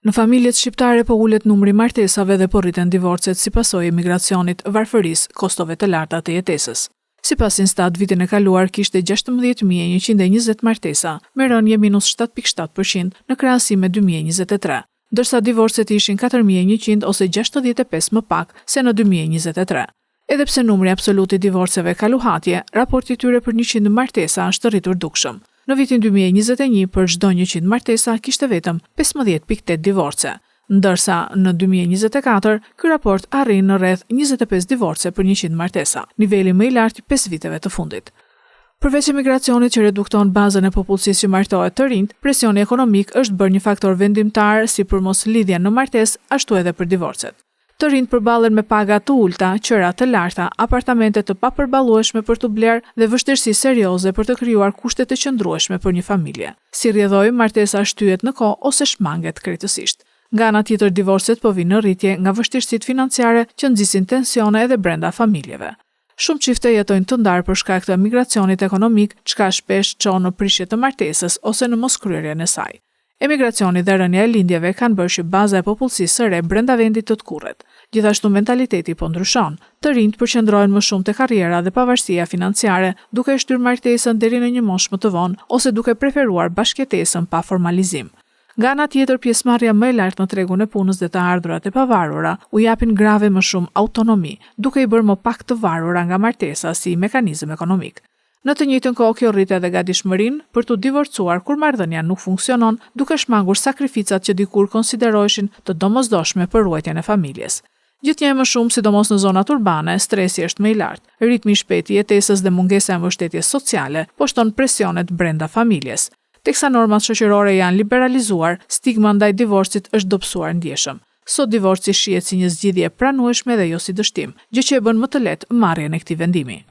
Në familjet shqiptare po ulet numri martesave dhe po rriten divorcet si pasojë e migracionit, varfërisë, kostove të larta të jetesës. Sipas Instat, vitin e kaluar kishte 16.120 martesa, me rënje minus 7.7% në krahasim me 2023, ndërsa divorcet ishin 4.100 ose 65 më pak se në 2023. Edhe pse numri absolut i divorceve ka luhatje, raporti i tyre për 100 martesa është rritur dukshëm. Në vitin 2021, për çdo 100 martesa kishte vetëm 15.8 divorce, ndërsa në 2024 ky raport arrin në rreth 25 divorce për 100 martesa, niveli më i lartë i 5 viteve të fundit. Përveç emigracionit që redukton bazën e popullsisë që martohet të rinjt, presioni ekonomik është bërë një faktor vendimtar si për mos lidhjen në martesë, ashtu edhe për divorcet. Të rinjt përballen me paga të ulta, qëra të larta, apartamente të papërballueshme për të bler dhe vështirësi serioze për të krijuar kushte të qëndrueshme për një familje. Si rrjedhoj, martesa shtyhet në kohë ose shmanget krejtësisht. Nga ana tjetër, divorcet po vinë në rritje nga vështirësitë financiare që nxisin tensione edhe brenda familjeve. Shumë çifte jetojnë të ndarë për shkak të migracionit ekonomik, çka shpesh çon në prishje të martesës ose në moskryerjen e saj. Emigracioni dhe rënja e lindjeve kanë bërë që baza e popullsisë së re brenda vendit të kurret. Gjithashtu mentaliteti po ndryshon. Të rinjt përqendrohen më shumë te karriera dhe pavarësia financiare, duke e shtyrë martesën deri në një moshë më të vonë ose duke preferuar bashkëjetesën pa formalizim. Nga ana tjetër, pjesëmarrja më e lartë në tregun e punës dhe të ardhurat e pavarura u japin grave më shumë autonomi, duke i bërë më pak të varura nga martesa si mekanizëm ekonomik. Në të njëjtën kohë, kjo rrit edhe gatishmërinë për të divorcuar kur marrëdhënia nuk funksionon, duke shmangur sakrificat që dikur konsideroheshin të domosdoshme për ruajtjen e familjes. Gjithnjë më shumë, sidomos në zonat urbane, stresi është më i lartë, ritmi i shpejtë i jetesës dhe mungesa e mbështetjes sociale po shton presionet brenda familjes. Teksa normat shoqërore janë liberalizuar, stigma ndaj divorcit është dobësuar ndjeshëm. Sot divorci shihet si një zgjidhje e pranueshme dhe jo si dështim, gjë që e bën më të lehtë marrjen e këtij vendimi.